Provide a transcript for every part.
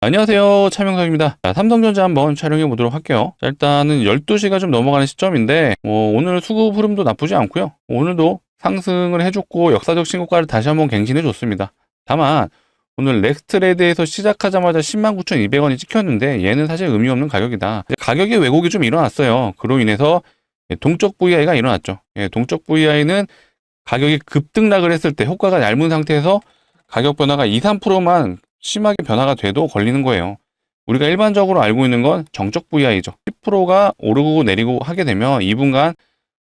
안녕하세요. 차명석입니다. 자, 삼성전자 한번 촬영해 보도록 할게요. 자, 일단은 12시가 좀 넘어가는 시점인데 오늘 수급 흐름도 나쁘지 않고요. 오늘도 상승을 해줬고 역사적 신고가를 다시 한번 갱신해 줬습니다. 다만 오늘 넥스트레드에서 시작하자마자 109,200원이 찍혔는데 얘는 사실 의미 없는 가격이다. 가격의 왜곡이 좀 일어났어요. 그로 인해서 동적 VI가 일어났죠. 동적 VI는 가격이 급등락을 했을 때 효과가 얇은 상태에서 가격 변화가 2, 3%만 심하게 변화가 돼도 걸리는 거예요. 우리가 일반적으로 알고 있는 건 정적 VI죠. 10%가 오르고 내리고 하게 되면 2분간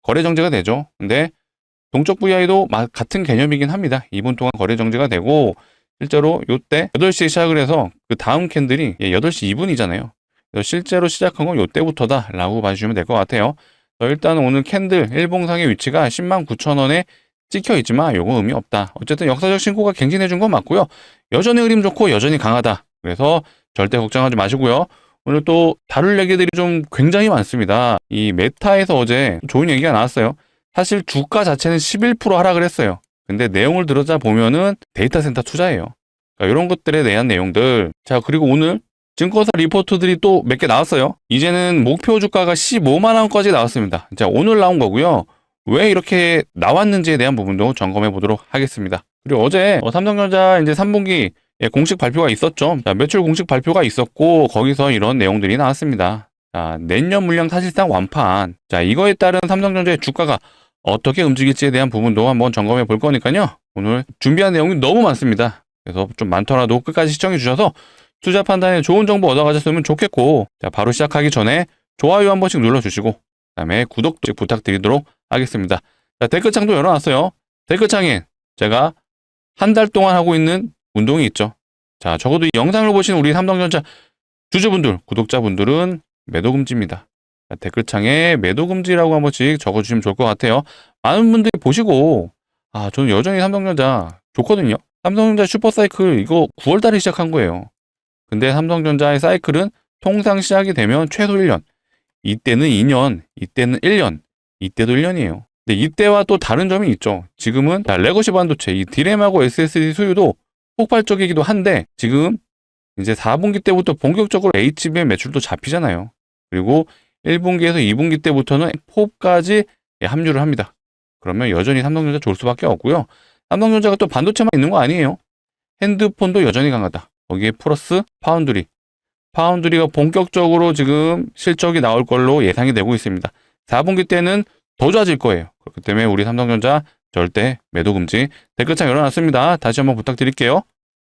거래 정지가 되죠. 근데 동적 VI도 같은 개념이긴 합니다. 2분 동안 거래 정지가 되고 실제로 요때 8시에 시작을 해서 그 다음 캔들이 8시 2분이잖아요. 실제로 시작한 건 요때부터다 라고 봐주시면 될 것 같아요. 일단 오늘 캔들 일봉상의 위치가 109,000원에 찍혀 있지만 요거 의미 없다. 어쨌든 역사적 신고가 갱신해 준 건 맞고요. 여전히 흐름 좋고 여전히 강하다. 그래서 절대 걱정하지 마시고요. 오늘 또 다룰 얘기들이 좀 굉장히 많습니다. 이 메타에서 어제 좋은 얘기가 나왔어요. 사실 주가 자체는 11% 하락을 했어요. 근데 내용을 들어자 보면은 데이터 센터 투자예요. 그러니까 이런 것들에 대한 내용들. 자, 그리고 오늘 증권사 리포트들이 또 몇 개 나왔어요. 이제는 목표 주가가 15만 원까지 나왔습니다. 자, 오늘 나온 거고요. 왜 이렇게 나왔는지에 대한 부분도 점검해 보도록 하겠습니다. 그리고 어제 삼성전자 이제 3분기 공식 발표가 있었죠. 자, 매출 공식 발표가 있었고 거기서 이런 내용들이 나왔습니다. 자, 내년 물량 사실상 완판. 자, 이거에 따른 삼성전자의 주가가 어떻게 움직일지에 대한 부분도 한번 점검해 볼 거니까요. 오늘 준비한 내용이 너무 많습니다. 그래서 좀 많더라도 끝까지 시청해 주셔서 투자 판단에 좋은 정보 얻어가셨으면 좋겠고, 자, 바로 시작하기 전에 좋아요 한 번씩 눌러주시고 그다음에 구독도 부탁드리도록 하겠습니다. 자, 댓글창도 열어놨어요. 댓글창에 제가 한 달 동안 하고 있는 운동이 있죠. 자, 적어도 이 영상을 보신 우리 삼성전자 주주분들, 구독자분들은 매도금지입니다. 자, 댓글창에 매도금지라고 한 번씩 적어주시면 좋을 것 같아요. 많은 분들이 보시고 저는 여전히 삼성전자 좋거든요. 삼성전자 슈퍼사이클 이거 9월달에 시작한 거예요. 근데 삼성전자의 사이클은 통상 시작이 되면 최소 1년, 이때는 2년, 이때는 1년, 이때도 1년이에요. 근데 이때와 또 다른 점이 있죠. 지금은 레거시 반도체, 이 디램하고 SSD 수요도 폭발적이기도 한데 지금 이제 4분기 때부터 본격적으로 HBM 매출도 잡히잖아요. 그리고 1분기에서 2분기 때부터는 폿까지 합류를 합니다. 그러면 여전히 삼성전자 좋을 수밖에 없고요. 삼성전자가 또 반도체만 있는 거 아니에요. 핸드폰도 여전히 강하다. 거기에 플러스 파운드리가 본격적으로 지금 실적이 나올 걸로 예상이 되고 있습니다. 4분기 때는 더 좋아질 거예요. 그렇기 때문에 우리 삼성전자 절대 매도금지. 댓글창 열어놨습니다. 다시 한번 부탁드릴게요.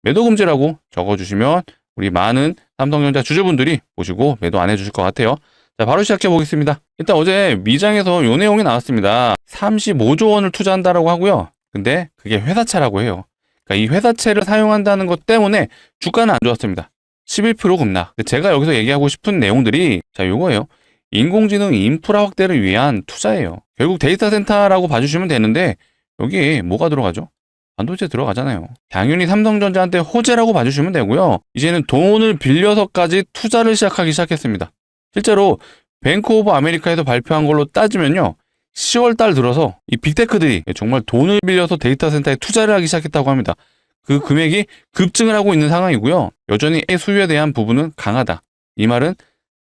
매도금지라고 적어주시면 우리 많은 삼성전자 주주분들이 보시고 매도 안 해주실 것 같아요. 자, 바로 시작해 보겠습니다. 일단 어제 미장에서 요 내용이 나왔습니다. 35조 원을 투자한다라고 하고요. 근데 그게 회사차라고 해요. 그러니까 이 회사채를 사용한다는 것 때문에 주가는 안 좋았습니다. 11% 급락. 제가 여기서 얘기하고 싶은 내용들이 요거예요. 인공지능 인프라 확대를 위한 투자예요. 결국 데이터 센터라고 봐주시면 되는데 여기에 뭐가 들어가죠? 반도체 들어가잖아요. 당연히 삼성전자한테 호재라고 봐주시면 되고요. 이제는 돈을 빌려서까지 투자를 시작했습니다. 실제로 뱅크 오브 아메리카에서 발표한 걸로 따지면요. 10월 달 들어서 이 빅테크들이 정말 돈을 빌려서 데이터 센터에 투자를 하기 시작했다고 합니다. 그 금액이 급증을 하고 있는 상황이고요. 여전히 수요에 대한 부분은 강하다. 이 말은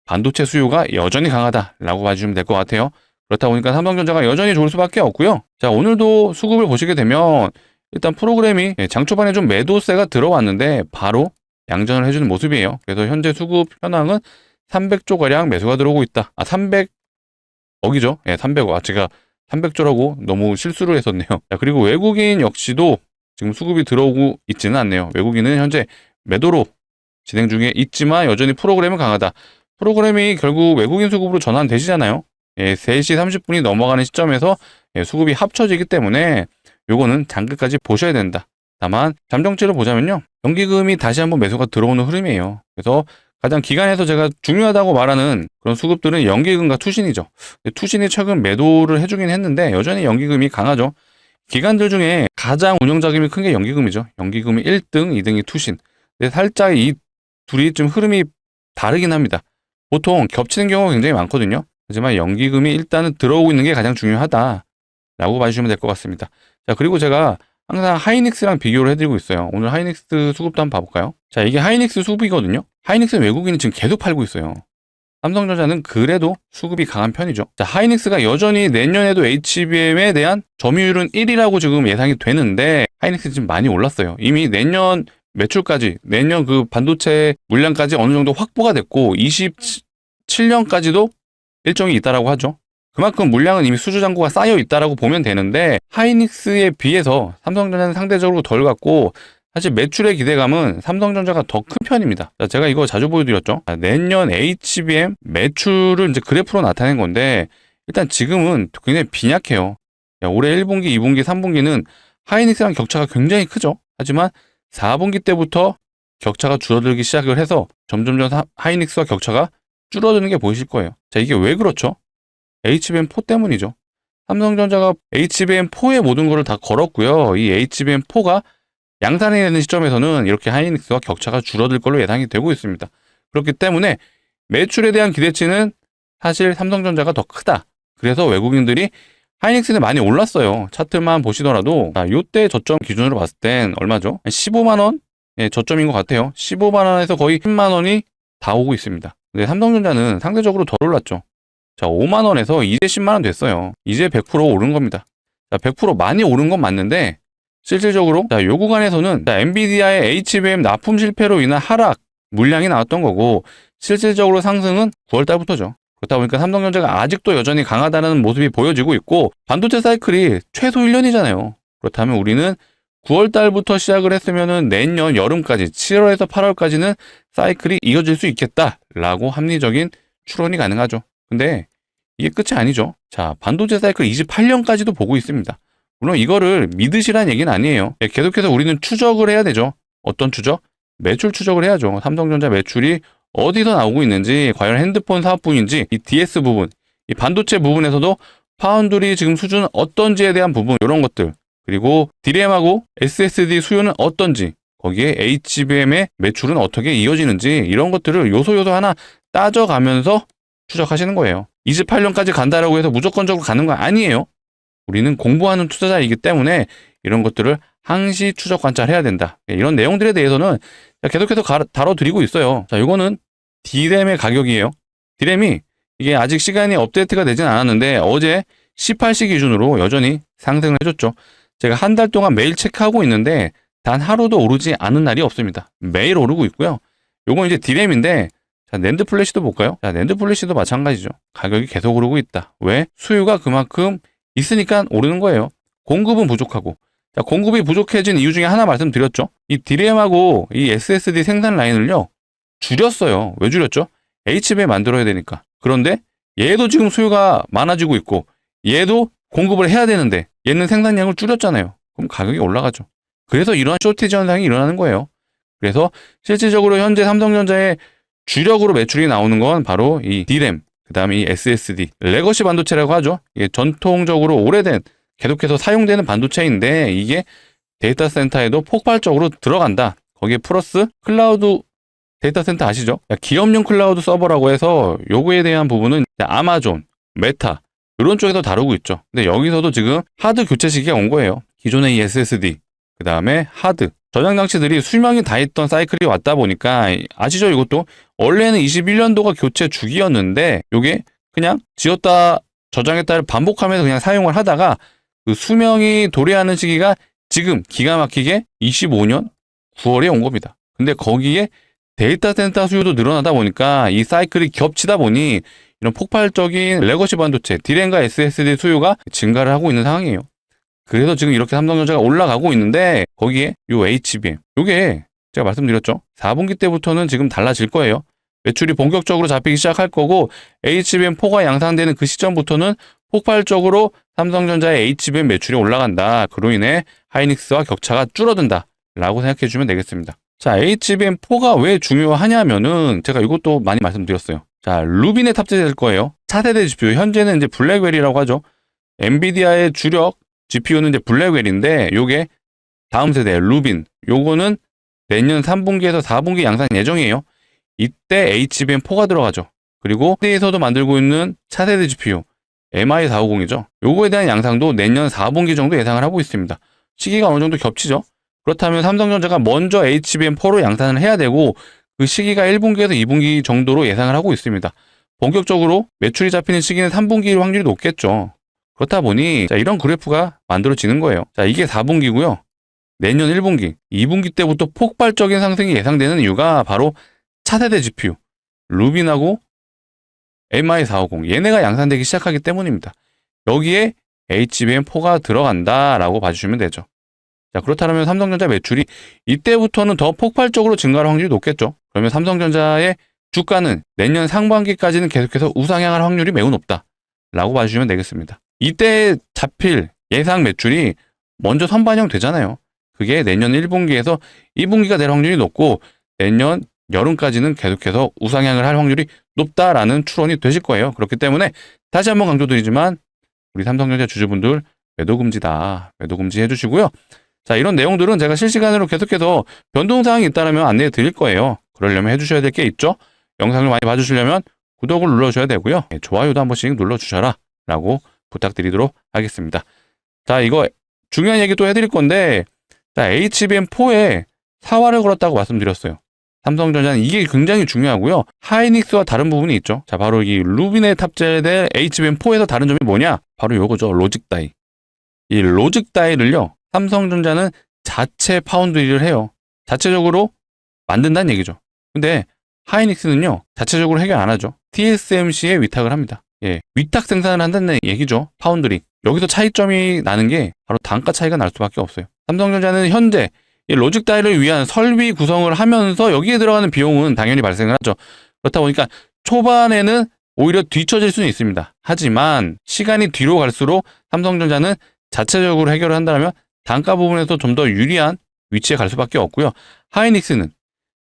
반도체 수요가 여전히 강하다라고 봐주시면 될 것 같아요. 그렇다 보니까 삼성전자가 여전히 좋을 수밖에 없고요. 자, 오늘도 수급을 보시게 되면 일단 프로그램이 장 초반에 좀 매도세가 들어왔는데 바로 양전을 해주는 모습이에요. 그래서 현재 수급 현황은 300조가량 매수가 들어오고 있다. 300억이죠. 300억. 제가 300조라고 너무 실수를 했었네요. 자, 그리고 외국인 역시도 지금 수급이 들어오고 있지는 않네요. 외국인은 현재 매도로 진행 중에 있지만 여전히 프로그램은 강하다. 프로그램이 결국 외국인 수급으로 전환되시잖아요. 3시 30분이 넘어가는 시점에서 수급이 합쳐지기 때문에 요거는 장기까지 보셔야 된다. 다만 잠정치를 보자면요. 연기금이 다시 한번 매수가 들어오는 흐름이에요. 그래서 가장 기간에서 제가 중요하다고 말하는 그런 수급들은 연기금과 투신이죠. 투신이 최근 매도를 해주긴 했는데 여전히 연기금이 강하죠. 기관들 중에 가장 운영자금이 큰 게 연기금이죠. 연기금이 1등, 2등이 투신. 근데 살짝 이 둘이 좀 흐름이 다르긴 합니다. 보통 겹치는 경우가 굉장히 많거든요. 하지만 연기금이 일단은 들어오고 있는 게 가장 중요하다라고 봐주시면 될 것 같습니다. 자, 그리고 제가 항상 하이닉스랑 비교를 해드리고 있어요. 오늘 하이닉스 수급도 한번 봐볼까요? 자, 이게 하이닉스 수급이거든요. 하이닉스 외국인이 지금 계속 팔고 있어요. 삼성전자는 그래도 수급이 강한 편이죠. 자, 하이닉스가 여전히 내년에도 HBM에 대한 점유율은 1이라고 지금 예상이 되는데 하이닉스 지금 많이 올랐어요. 이미 내년 매출까지, 내년 그 반도체 물량까지 어느 정도 확보가 됐고 27년까지도 일정이 있다라고 하죠. 그만큼 물량은 이미 수주잔고가 쌓여 있다라고 보면 되는데 하이닉스에 비해서 삼성전자는 상대적으로 덜 갖고 사실 매출의 기대감은 삼성전자가 더 큰 편입니다. 자, 제가 이거 자주 보여드렸죠. 내년 HBM 매출을 이제 그래프로 나타낸 건데 일단 지금은 굉장히 빈약해요. 올해 1분기, 2분기, 3분기는 하이닉스랑 격차가 굉장히 크죠. 하지만 4분기 때부터 격차가 줄어들기 시작을 해서 점점점 하이닉스와 격차가 줄어드는 게 보이실 거예요. 자, 이게 왜 그렇죠? HBM4 때문이죠. 삼성전자가 HBM4의 모든 것을 다 걸었고요. 이 HBM4가 양산이 되는 시점에서는 이렇게 하이닉스와 격차가 줄어들 걸로 예상이 되고 있습니다. 그렇기 때문에 매출에 대한 기대치는 사실 삼성전자가 더 크다. 그래서 외국인들이 하이닉스는 많이 올랐어요. 차트만 보시더라도 이때 저점 기준으로 봤을 땐 얼마죠? 15만 원 저점인 것 같아요. 15만 원에서 거의 10만 원이 다 오고 있습니다. 근데 삼성전자는 상대적으로 덜 올랐죠. 자, 5만 원에서 이제 10만 원 됐어요. 이제 100% 오른 겁니다. 자, 100% 많이 오른 건 맞는데 실질적으로 요 구간에서는 엔비디아의 HBM 납품 실패로 인한 하락 물량이 나왔던 거고 실질적으로 상승은 9월 달부터죠. 그렇다 보니까 삼성전자가 아직도 여전히 강하다는 모습이 보여지고 있고 반도체 사이클이 최소 1년이잖아요. 그렇다면 우리는 9월 달부터 시작을 했으면은 내년 여름까지 7월에서 8월까지는 사이클이 이어질 수 있겠다라고 합리적인 추론이 가능하죠. 근데 이게 끝이 아니죠. 자, 반도체 사이클 28년까지도 보고 있습니다. 물론 이거를 믿으시란 얘기는 아니에요. 계속해서 우리는 추적을 해야 되죠. 어떤 추적? 매출 추적을 해야죠. 삼성전자 매출이 어디서 나오고 있는지, 과연 핸드폰 사업부인지, 이 DS 부분, 이 반도체 부분에서도 파운드리 지금 수준은 어떤지에 대한 부분, 이런 것들, 그리고 DRAM하고 SSD 수요는 어떤지, 거기에 HBM의 매출은 어떻게 이어지는지, 이런 것들을 요소 하나 따져가면서 추적하시는 거예요. 28년까지 간다라고 해서 무조건적으로 가는 거 아니에요. 우리는 공부하는 투자자이기 때문에 이런 것들을 항시 추적 관찰해야 된다. 이런 내용들에 대해서는 계속해서 다뤄드리고 있어요. 자, 이거는 D램의 가격이에요. D램이 이게 아직 시간이 업데이트가 되진 않았는데 어제 18시 기준으로 여전히 상승을 해줬죠. 제가 한 달 동안 매일 체크하고 있는데 단 하루도 오르지 않은 날이 없습니다. 매일 오르고 있고요. 요건 이제 D램인데 자, 낸드 플래시도 볼까요? 자, 낸드 플래시도 마찬가지죠. 가격이 계속 오르고 있다. 왜? 수요가 그만큼 있으니까 오르는 거예요. 공급은 부족하고. 자, 공급이 부족해진 이유 중에 하나 말씀드렸죠. 이 DRAM하고 이 SSD 생산 라인을요, 줄였어요. 왜 줄였죠? HBM 만들어야 되니까. 그런데 얘도 지금 수요가 많아지고 있고, 얘도 공급을 해야 되는데, 얘는 생산량을 줄였잖아요. 그럼 가격이 올라가죠. 그래서 이러한 쇼티지 현상이 일어나는 거예요. 그래서 실질적으로 현재 삼성전자의 주력으로 매출이 나오는 건 바로 이 DRAM, 그 다음에 이 SSD, 레거시 반도체라고 하죠. 이게 전통적으로 오래된, 계속해서 사용되는 반도체인데 이게 데이터 센터에도 폭발적으로 들어간다. 거기에 플러스 클라우드 데이터 센터 아시죠? 기업용 클라우드 서버라고 해서 요거에 대한 부분은 아마존, 메타 이런 쪽에서 다루고 있죠. 근데 여기서도 지금 하드 교체 시기가 온 거예요. 기존의 이 SSD, 그 다음에 하드, 저장 장치들이 수명이 다 있던 사이클이 왔다 보니까 아시죠? 이것도 원래는 21년도가 교체 주기였는데 요게 그냥 지었다 저장했다를 반복하면서 그냥 사용을 하다가 그 수명이 도래하는 시기가 지금 기가 막히게 25년 9월에 온 겁니다. 근데 거기에 데이터 센터 수요도 늘어나다 보니까 이 사이클이 겹치다 보니 이런 폭발적인 레거시 반도체, D램과 SSD 수요가 증가를 하고 있는 상황이에요. 그래서 지금 이렇게 삼성전자가 올라가고 있는데 거기에 요 HBM, 요게 제가 말씀드렸죠. 4분기 때부터는 지금 달라질 거예요. 매출이 본격적으로 잡히기 시작할 거고 HBM4가 양산되는 그 시점부터는 폭발적으로 삼성전자의 HBM 매출이 올라간다. 그로 인해 하이닉스와 격차가 줄어든다 라고 생각해 주면 되겠습니다. 자, HBM4가 왜 중요하냐면은 제가 이것도 많이 말씀드렸어요. 자, 루빈에 탑재될 거예요. 차세대 GPU, 현재는 이제 블랙웰이라고 하죠. 엔비디아의 주력 GPU는 이제 블랙웰인데 요게 다음 세대 루빈, 요거는 내년 3분기에서 4분기 양산 예정이에요. 이때 HBM4가 들어가죠. 그리고 HD에서도 만들고 있는 차세대 GPU MI450이죠. 요거에 대한 양상도 내년 4분기 정도 예상을 하고 있습니다. 시기가 어느 정도 겹치죠. 그렇다면 삼성전자가 먼저 HBM4로 양산을 해야 되고 그 시기가 1분기에서 2분기 정도로 예상을 하고 있습니다. 본격적으로 매출이 잡히는 시기는 3분기일 확률이 높겠죠. 그렇다 보니 자, 이런 그래프가 만들어지는 거예요. 자, 이게 4분기고요. 내년 1분기, 2분기 때부터 폭발적인 상승이 예상되는 이유가 바로 차세대 GPU, 루빈하고 MI450 얘네가 양산되기 시작하기 때문입니다. 여기에 HBM4가 들어간다라고 봐주시면 되죠. 자, 그렇다면 삼성전자 매출이 이때부터는 더 폭발적으로 증가할 확률이 높겠죠. 그러면 삼성전자의 주가는 내년 상반기까지는 계속해서 우상향할 확률이 매우 높다라고 봐주시면 되겠습니다. 이때 잡힐 예상 매출이 먼저 선반영 되잖아요. 그게 내년 1분기에서 2분기가 될 확률이 높고 내년 여름까지는 계속해서 우상향을 할 확률이 높다라는 추론이 되실 거예요. 그렇기 때문에 다시 한번 강조드리지만 우리 삼성전자 주주분들 매도 금지다. 매도 금지해 주시고요. 자, 이런 내용들은 제가 실시간으로 계속해서 변동사항이 있다면 안내해 드릴 거예요. 그러려면 해주셔야 될 게 있죠. 영상을 많이 봐주시려면 구독을 눌러주셔야 되고요. 좋아요도 한 번씩 눌러주셔라 라고 부탁드리도록 하겠습니다. 자, 이거 중요한 얘기 또 해드릴 건데 자, HBM4에 사활을 걸었다고 말씀드렸어요. 삼성전자는 이게 굉장히 중요하고요. 하이닉스와 다른 부분이 있죠. 자, 바로 이 루빈에 탑재된 HBM4에서 다른 점이 뭐냐? 바로 요거죠. 로직 다이. 이 로직 다이를요. 삼성전자는 자체 파운드리를 해요. 자체적으로 만든다는 얘기죠. 근데 하이닉스는요. 자체적으로 해결 안 하죠. TSMC에 위탁을 합니다. 예, 위탁 생산을 한다는 얘기죠. 파운드리. 여기서 차이점이 나는 게 바로 단가 차이가 날 수밖에 없어요. 삼성전자는 현재 이 로직 다이를 위한 설비 구성을 하면서 여기에 들어가는 비용은 당연히 발생을 하죠. 그렇다 보니까 초반에는 오히려 뒤처질 수는 있습니다. 하지만 시간이 뒤로 갈수록 삼성전자는 자체적으로 해결을 한다면 단가 부분에서 좀 더 유리한 위치에 갈 수밖에 없고요. 하이닉스는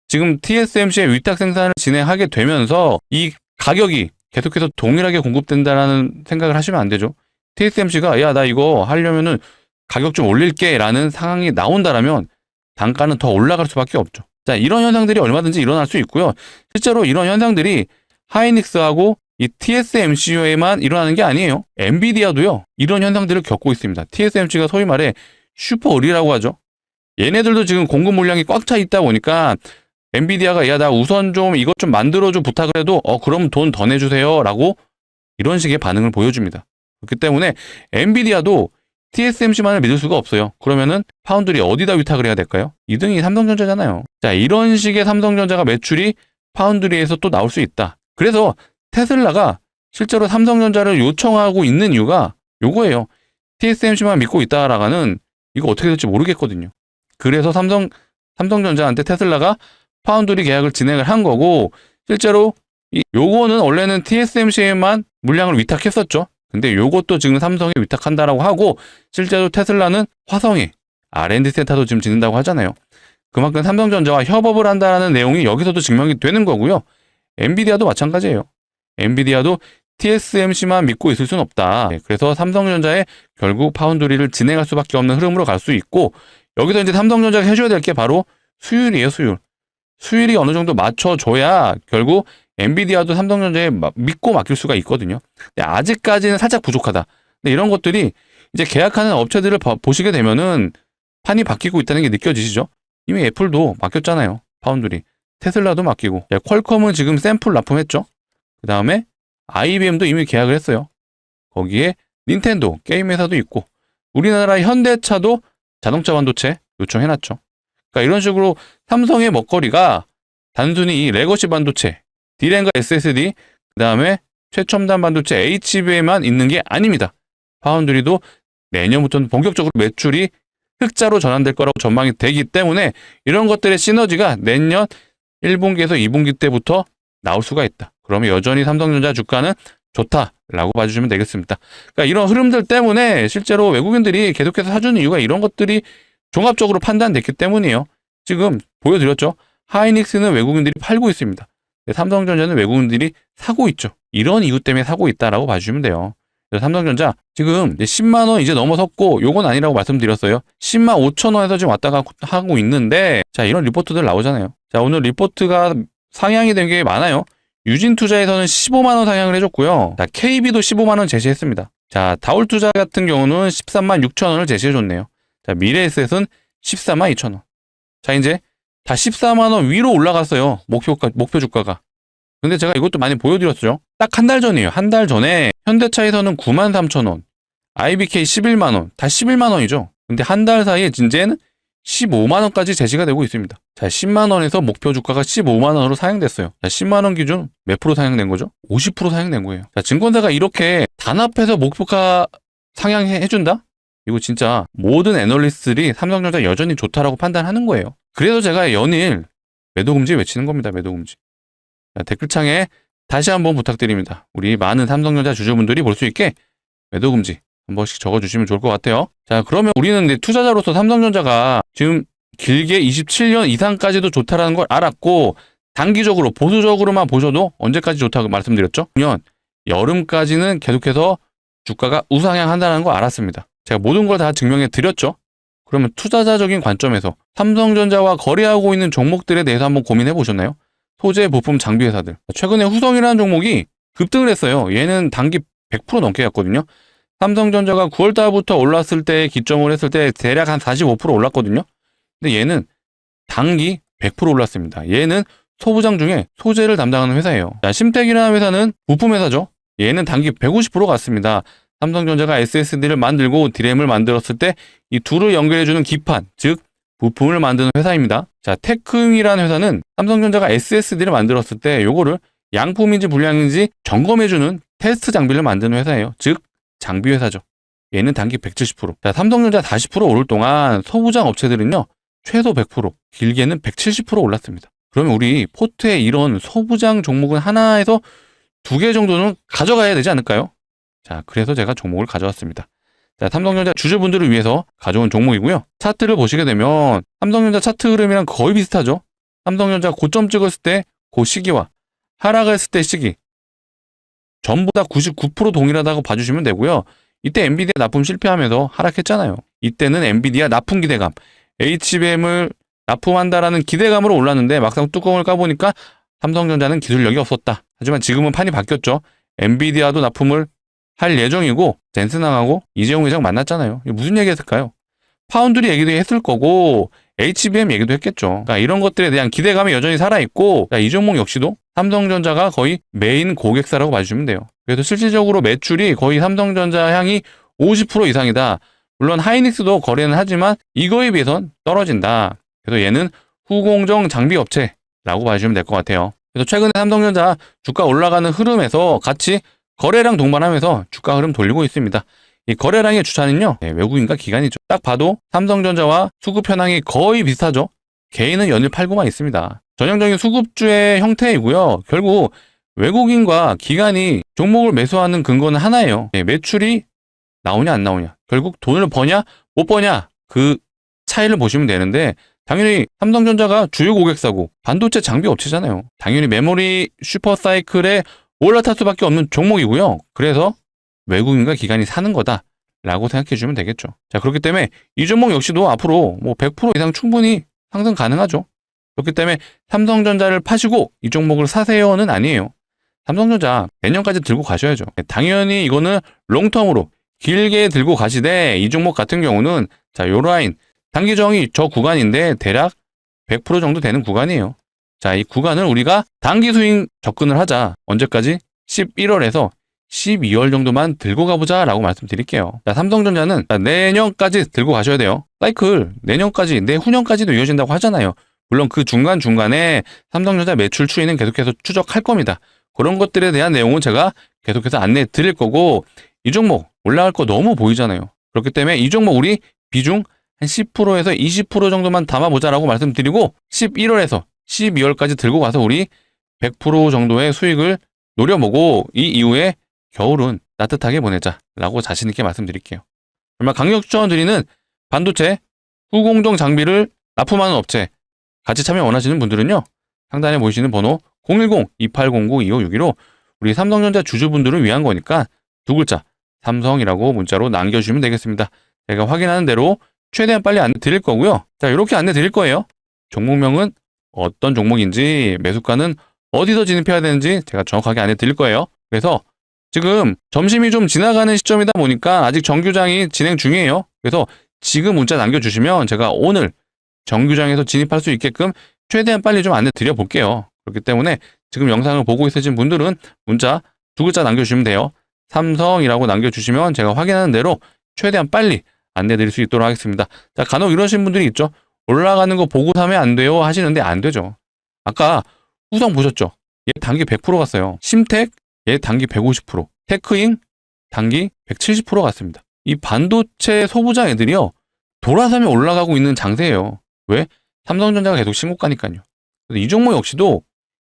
지금 TSMC의 위탁 생산을 진행하게 되면서 이 가격이 계속해서 동일하게 공급된다라는 생각을 하시면 안 되죠. TSMC가 야, 나 이거 하려면은 가격 좀 올릴게 라는 상황이 나온다라면 단가는 더 올라갈 수밖에 없죠. 자, 이런 현상들이 얼마든지 일어날 수 있고요. 실제로 이런 현상들이 하이닉스하고 이 TSMC에만 일어나는 게 아니에요. 엔비디아도요. 이런 현상들을 겪고 있습니다. TSMC가 소위 말해 슈퍼 의리라고 하죠. 얘네들도 지금 공급 물량이 꽉 차 있다 보니까 엔비디아가 야, 나 우선 좀 이것 좀 만들어줘 부탁을 해도 그럼 돈 더 내주세요 라고 이런 식의 반응을 보여줍니다. 그렇기 때문에 엔비디아도 TSMC만을 믿을 수가 없어요. 그러면은 파운드리 어디다 위탁을 해야 될까요? 2등이 삼성전자잖아요. 자, 이런 식의 삼성전자가 매출이 파운드리에서 또 나올 수 있다. 그래서 테슬라가 실제로 삼성전자를 요청하고 있는 이유가 요거예요. TSMC만 믿고 있다라가는 이거 어떻게 될지 모르겠거든요. 그래서 삼성전자한테 테슬라가 파운드리 계약을 진행을 한 거고 실제로 요거는 원래는 TSMC에만 물량을 위탁했었죠. 근데 요것도 지금 삼성에 위탁한다라고 하고 실제로 테슬라는 화성에 R&D 센터도 지금 짓는다고 하잖아요. 그만큼 삼성전자와 협업을 한다는 내용이 여기서도 증명이 되는 거고요. 엔비디아도 마찬가지예요. 엔비디아도 TSMC만 믿고 있을 수는 없다. 그래서 삼성전자에 결국 파운드리를 진행할 수밖에 없는 흐름으로 갈 수 있고 여기서 이제 삼성전자가 해줘야 될 게 바로 수율이에요. 수율이 어느 정도 맞춰줘야 결국 엔비디아도 삼성전자에 믿고 맡길 수가 있거든요. 근데 아직까지는 살짝 부족하다. 근데 이런 것들이 이제 계약하는 업체들을 보시게 되면은 판이 바뀌고 있다는 게 느껴지시죠? 이미 애플도 맡겼잖아요. 파운드리. 테슬라도 맡기고. 퀄컴은 지금 샘플 납품했죠. 그 다음에 IBM도 이미 계약을 했어요. 거기에 닌텐도, 게임 회사도 있고 우리나라 현대차도 자동차 반도체 요청해놨죠. 그러니까 이런 식으로 삼성의 먹거리가 단순히 이 레거시 반도체, D램과 SSD, 그 다음에 최첨단 반도체 HBM에만 있는 게 아닙니다. 파운드리도 내년부터는 본격적으로 매출이 흑자로 전환될 거라고 전망이 되기 때문에 이런 것들의 시너지가 내년 1분기에서 2분기 때부터 나올 수가 있다. 그러면 여전히 삼성전자 주가는 좋다라고 봐주시면 되겠습니다. 그러니까 이런 흐름들 때문에 실제로 외국인들이 계속해서 사주는 이유가 이런 것들이 종합적으로 판단됐기 때문이에요. 지금 보여드렸죠. 하이닉스는 외국인들이 팔고 있습니다. 삼성전자는 외국인들이 사고 있죠. 이런 이유 때문에 사고 있다라고 봐주시면 돼요. 그래서 삼성전자 지금 10만 원 이제 넘어섰고 요건 아니라고 말씀드렸어요. 10만 5천 원에서 지금 왔다가 하고 있는데 자, 이런 리포트들 나오잖아요. 자, 오늘 리포트가 상향이 된 게 많아요. 유진투자에서는 15만 원 상향을 해줬고요. 자, KB도 15만 원 제시했습니다. 자, 다울투자 같은 경우는 13만 6천 원을 제시해줬네요. 자, 미래에셋은 14만 2천 원. 자, 이제 다 14만 원 위로 올라갔어요. 목표 주가가. 근데 제가 이것도 많이 보여드렸죠. 딱 한 달 전이에요. 한 달 전에 현대차에서는 9만 3천 원, IBK 11만 원, 다 11만 원이죠. 근데 한 달 사이에 이제는 15만 원까지 제시가 되고 있습니다. 자, 10만 원에서 목표 주가가 15만 원으로 상향됐어요. 자, 10만 원 기준 몇 프로 상향된 거죠? 50% 상향된 거예요. 자, 증권사가 이렇게 단합해서 목표가 상향해준다? 이거 진짜 모든 애널리스트들이 삼성전자 여전히 좋다라고 판단하는 거예요. 그래서 제가 연일 매도금지 외치는 겁니다. 매도금지. 자, 댓글창에 다시 한번 부탁드립니다. 우리 많은 삼성전자 주주분들이 볼 수 있게 매도금지 한 번씩 적어주시면 좋을 것 같아요. 자, 그러면 우리는 이제 투자자로서 삼성전자가 지금 길게 27년 이상까지도 좋다라는 걸 알았고, 단기적으로 보수적으로만 보셔도 언제까지 좋다고 말씀드렸죠? 작년 여름까지는 계속해서 주가가 우상향한다는 걸 알았습니다. 제가 모든 걸 다 증명해 드렸죠. 그러면 투자자적인 관점에서 삼성전자와 거래하고 있는 종목들에 대해서 한번 고민해 보셨나요? 소재, 부품, 장비 회사들. 최근에 후성이라는 종목이 급등을 했어요. 얘는 단기 100% 넘게 갔거든요. 삼성전자가 9월달부터 올랐을 때 기점을 했을 때 대략 한 45% 올랐거든요. 근데 얘는 단기 100% 올랐습니다. 얘는 소부장 중에 소재를 담당하는 회사예요. 자, 심텍이라는 회사는 부품 회사죠. 얘는 단기 150% 갔습니다. 삼성전자가 SSD를 만들고 DRAM을 만들었을 때 이 둘을 연결해주는 기판, 즉 부품을 만드는 회사입니다. 자, 테크잉이라는 회사는 삼성전자가 SSD를 만들었을 때 요거를 양품인지 불량인지 점검해주는 테스트 장비를 만드는 회사예요. 즉 장비 회사죠. 얘는 단기 170%. 자, 삼성전자 40% 오를 동안 소부장 업체들은요, 최소 100%, 길게는 170% 올랐습니다. 그러면 우리 포트에 이런 소부장 종목은 하나에서 2개 정도는 가져가야 되지 않을까요? 자, 그래서 제가 종목을 가져왔습니다. 자, 삼성전자 주주분들을 위해서 가져온 종목이고요. 차트를 보시게 되면 삼성전자 차트 흐름이랑 거의 비슷하죠. 삼성전자 고점 찍었을 때 그 시기와 하락했을 때 시기 전부 다 99% 동일하다고 봐주시면 되고요. 이때 엔비디아 납품 실패하면서 하락했잖아요. 이때는 엔비디아 납품 기대감, HBM을 납품한다라는 기대감으로 올랐는데 막상 뚜껑을 까보니까 삼성전자는 기술력이 없었다. 하지만 지금은 판이 바뀌었죠. 엔비디아도 납품을 할 예정이고 젠슨항하고 이재용 회장 만났잖아요. 무슨 얘기 했을까요? 파운드리 얘기도 했을 거고 HBM 얘기도 했겠죠. 그러니까 이런 것들에 대한 기대감이 여전히 살아있고, 이 종목 역시도 삼성전자가 거의 메인 고객사라고 봐주시면 돼요. 그래서 실질적으로 매출이 거의 삼성전자 향이 50% 이상이다. 물론 하이닉스도 거래는 하지만 이거에 비해선 떨어진다. 그래서 얘는 후공정 장비 업체라고 봐주시면 될 것 같아요. 그래서 최근에 삼성전자 주가 올라가는 흐름에서 같이 거래량 동반하면서 주가 흐름 돌리고 있습니다. 이 거래량의 주차는요, 외국인과 기관이죠. 딱 봐도 삼성전자와 수급 현황이 거의 비슷하죠. 개인은 연일 팔고만 있습니다. 전형적인 수급주의 형태이고요. 결국 외국인과 기관이 종목을 매수하는 근거는 하나예요. 매출이 나오냐 안 나오냐, 결국 돈을 버냐 못 버냐, 그 차이를 보시면 되는데, 당연히 삼성전자가 주요 고객사고 반도체 장비 업체잖아요. 당연히 메모리 슈퍼사이클에 올라탈 수밖에 없는 종목이고요. 그래서 외국인과 기관이 사는 거다라고 생각해 주면 되겠죠. 자, 그렇기 때문에 이 종목 역시도 앞으로 100% 이상 충분히 상승 가능하죠. 그렇기 때문에 삼성전자를 파시고 이 종목을 사세요는 아니에요. 삼성전자 내년까지 들고 가셔야죠. 당연히 이거는 롱텀으로 길게 들고 가시되, 이 종목 같은 경우는 자, 요 라인 단기 저항이 저 구간인데 대략 100% 정도 되는 구간이에요. 자, 이 구간을 우리가 단기 스윙 접근을 하자. 언제까지? 11월에서 12월 정도만 들고 가보자 라고 말씀드릴게요. 자, 삼성전자는 내년까지 들고 가셔야 돼요. 사이클 내년까지, 내후년까지도 이어진다고 하잖아요. 물론 그 중간중간에 삼성전자 매출 추이는 계속해서 추적할 겁니다. 그런 것들에 대한 내용은 제가 계속해서 안내해 드릴 거고, 이 종목 올라갈 거 너무 보이잖아요. 그렇기 때문에 이 종목 우리 비중 한 10%에서 20% 정도만 담아보자라고 말씀드리고, 11월에서 12월까지 들고 가서 우리 100% 정도의 수익을 노려보고 이 이후에 겨울은 따뜻하게 보내자라고 자신있게 말씀드릴게요. 정말 강력 추천드리는 반도체 후공정 장비를 납품하는 업체 같이 참여 원하시는 분들은요, 상단에 보이시는 번호 010-2809-2561로 우리 삼성전자 주주분들을 위한 거니까 2글자 삼성이라고 문자로 남겨주시면 되겠습니다. 제가 확인하는 대로 최대한 빨리 안내 드릴 거고요. 자, 이렇게 안내 드릴 거예요. 종목명은 어떤 종목인지, 매수가는 어디서 진입해야 되는지 제가 정확하게 안내 드릴 거예요. 그래서 지금 점심이 좀 지나가는 시점이다 보니까 아직 정규장이 진행 중이에요. 그래서 지금 문자 남겨주시면 제가 오늘 정규장에서 진입할 수 있게끔 최대한 빨리 좀 안내 드려볼게요. 그렇기 때문에 지금 영상을 보고 있으신 분들은 문자 2글자 남겨주시면 돼요. 삼성이라고 남겨주시면 제가 확인하는 대로 최대한 빨리 안내 드릴 수 있도록 하겠습니다. 자, 간혹 이러신 분들이 있죠. 올라가는 거 보고 사면 안 돼요 하시는데 안 되죠. 아까 후성 보셨죠? 얘 단기 100% 갔어요. 심택 얘 단기 150%, 테크잉 단기 170% 갔습니다. 이 반도체 소부장 애들이요, 돌아서면 올라가고 있는 장세예요. 왜? 삼성전자가 계속 신고가니까요. 이 종목 역시도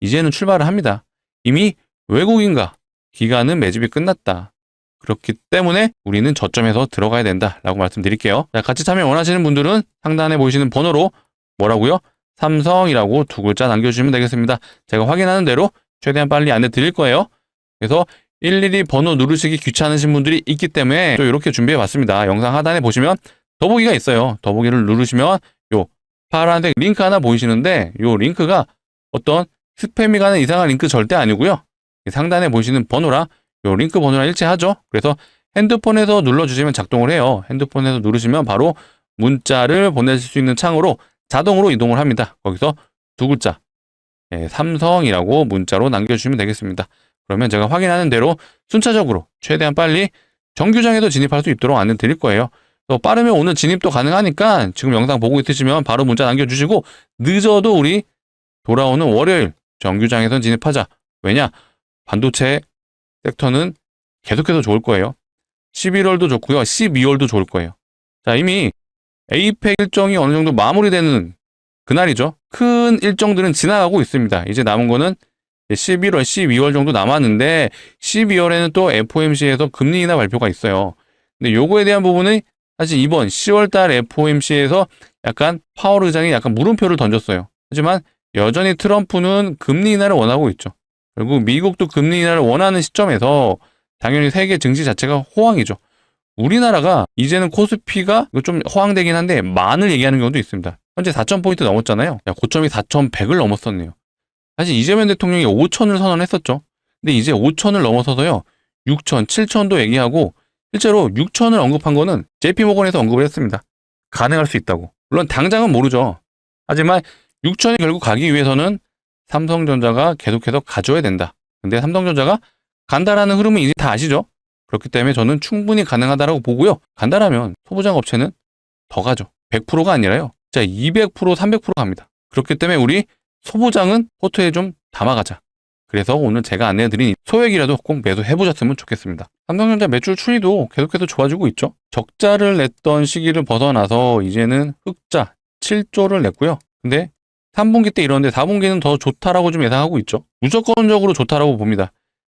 이제는 출발을 합니다. 이미 외국인과 기관은 매집이 끝났다. 그렇기 때문에 우리는 저점에서 들어가야 된다라고 말씀드릴게요. 자, 같이 참여 원하시는 분들은 상단에 보이시는 번호로 뭐라고요? 삼성이라고 2글자 남겨주시면 되겠습니다. 제가 확인하는 대로 최대한 빨리 안내 드릴 거예요. 그래서 일일이 번호 누르시기 귀찮으신 분들이 있기 때문에 또 이렇게 준비해 봤습니다. 영상 하단에 보시면 더보기가 있어요. 더보기를 누르시면 요 파란색 링크 하나 보이시는데 요 링크가 어떤 스팸이 가는 이상한 링크 절대 아니고요. 상단에 보이시는 번호랑 요 링크 번호랑 일치하죠. 그래서 핸드폰에서 눌러주시면 작동을 해요. 핸드폰에서 누르시면 바로 문자를 보내실 수 있는 창으로 자동으로 이동을 합니다. 거기서 2글자 삼성이라고 문자로 남겨주시면 되겠습니다. 그러면 제가 확인하는 대로 순차적으로 최대한 빨리 정규장에도 진입할 수 있도록 안내 드릴 거예요. 또 빠르면 오늘 진입도 가능하니까 지금 영상 보고 있으시면 바로 문자 남겨주시고, 늦어도 우리 돌아오는 월요일 정규장에선 진입하자. 왜냐? 반도체 섹터는 계속해서 좋을 거예요. 11월도 좋고요. 12월도 좋을 거예요. 자, 이미 에이펙 일정이 어느 정도 마무리되는 그날이죠. 큰 일정들은 지나가고 있습니다. 이제 남은 거는 11월, 12월 정도 남았는데 12월에는 또 FOMC에서 금리 인하 발표가 있어요. 근데 요거에 대한 부분은 사실 이번 10월달 FOMC에서 약간 파월 의장이 약간 물음표를 던졌어요. 하지만 여전히 트럼프는 금리 인하를 원하고 있죠. 결국 미국도 금리 인하를 원하는 시점에서 당연히 세계 증시 자체가 호황이죠. 우리나라가 이제는 코스피가 좀 호황되긴 한데 만을 얘기하는 경우도 있습니다. 현재 4,000포인트 넘었잖아요. 고점이 4,100을 넘었었네요. 사실 이재명 대통령이 5,000을 선언했었죠. 근데 이제 5,000을 넘어서서요, 6,000, 7,000도 얘기하고 실제로 6,000을 언급한 거는 JP모건에서 언급을 했습니다. 가능할 수 있다고. 물론 당장은 모르죠. 하지만 6,000이 결국 가기 위해서는 삼성전자가 계속해서 가져야 된다. 근데 삼성전자가 간다라는 흐름은 이제 다 아시죠? 그렇기 때문에 저는 충분히 가능하다라고 보고요. 간다라면 소부장 업체는 더 가죠. 100%가 아니라요. 자, 200%, 300% 갑니다. 그렇기 때문에 우리 소부장은 포트에 좀 담아가자. 그래서 오늘 제가 안내해드린 소액이라도 꼭 매수해보셨으면 좋겠습니다. 삼성전자 매출 추이도 계속해서 좋아지고 있죠. 적자를 냈던 시기를 벗어나서 이제는 흑자 7조를 냈고요. 근데 3분기 때 이러는데 4분기는 더 좋다라고 좀 예상하고 있죠. 무조건적으로 좋다라고 봅니다.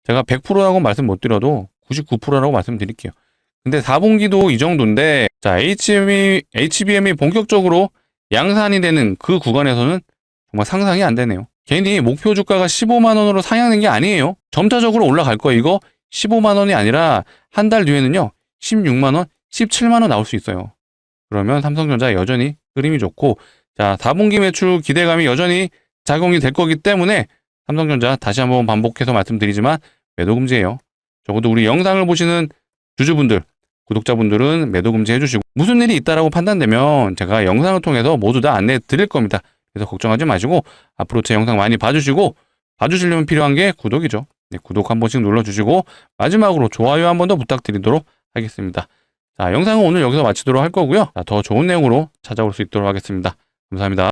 제가 100%라고 말씀 못 드려도 99%라고 말씀드릴게요. 근데 4분기도 이 정도인데, 자, HBM이 본격적으로 양산이 되는 그 구간에서는 정말 상상이 안 되네요. 괜히 목표 주가가 15만 원으로 상향된 게 아니에요. 점차적으로 올라갈 거예요. 이거 15만 원이 아니라 한 달 뒤에는요, 16만 원, 17만 원 나올 수 있어요. 그러면 삼성전자 여전히 흐름이 좋고, 자, 4분기 매출 기대감이 여전히 작용이 될 거기 때문에 삼성전자 다시 한번 반복해서 말씀드리지만 매도 금지예요. 적어도 우리 영상을 보시는 주주분들, 구독자분들은 매도 금지 해주시고, 무슨 일이 있다라고 판단되면 제가 영상을 통해서 모두 다 안내 드릴 겁니다. 그래서 걱정하지 마시고 앞으로 제 영상 많이 봐주시고, 봐주시려면 필요한 게 구독이죠. 네, 구독 한 번씩 눌러주시고 마지막으로 좋아요 한 번 더 부탁드리도록 하겠습니다. 자, 영상은 오늘 여기서 마치도록 할 거고요. 자, 더 좋은 내용으로 찾아올 수 있도록 하겠습니다. 감사합니다.